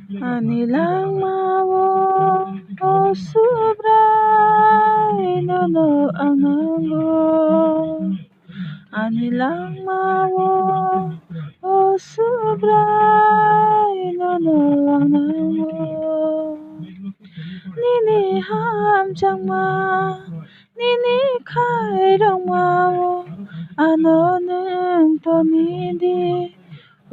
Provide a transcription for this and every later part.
Anilang mawo o subray nono ang nanggo. Anilang mawo o subray nono ang nanggo. Nini ham chang ma nini khai rong mawo ano neng to ni di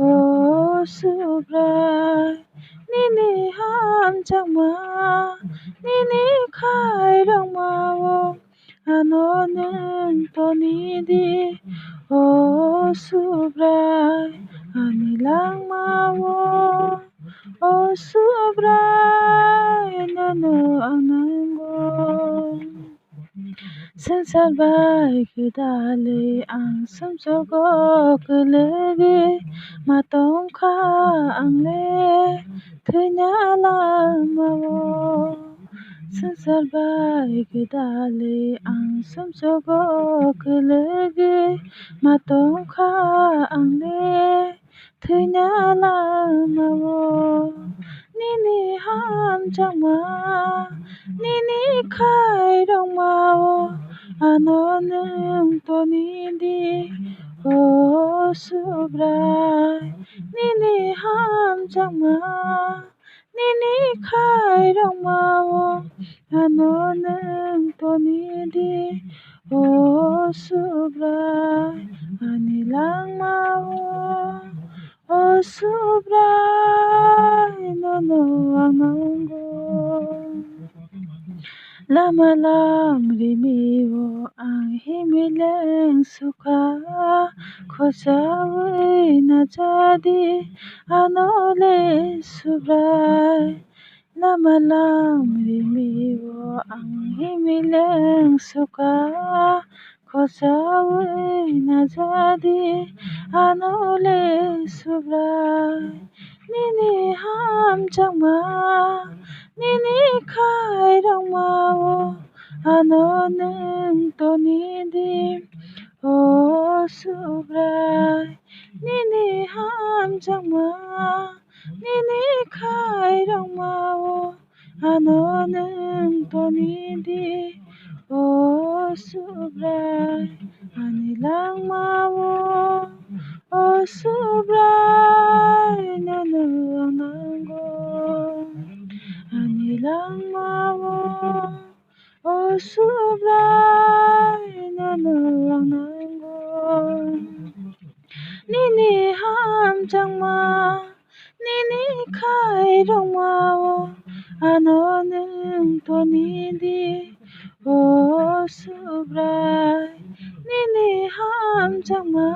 o subray. Nini ham chang ma nini khai rong mawo ano neng to ni di o subray. Anilang mawo o subray nono ang nanggo. Sensalbai kedale ang samsogo kelege matong ka ang le kenyala mawo. Sensalbai kedale ang samsogo kelege matong ka ang le kenyala mawo. Nini ham chang ma nini khai rong mawo ano neng to ni di o subray. Nini ham chang ma nini khai rong mawo ano neng to ni di o subray. Anilang mawo o subray nono ang nanggo. Lamalam rimiwo ang himileng suka kosawi na jadi anole subray. Lamalam rimiwo ang himileng suka kosawi na jadi anole subray. Nini ham chang ma nini khai rong mawo ano neng to ni di o subray. Nini ham chang ma nini khai rong mawo ano neng to ni di o subray. Anilang mawo o subray nono ang nanggo. Anilang mawo o subray nono ang nanggo. Nini ham chang ma nini khai rong mawo ano neng to ni di o subray. Nini ham chang ma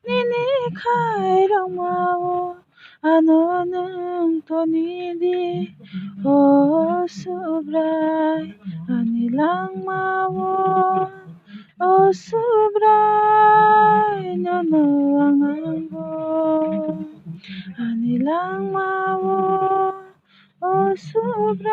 nini khai rong mawo ano neng to ni di o subray. Anilang mawo o subray nono ang nanggo. Anilang mawo o subray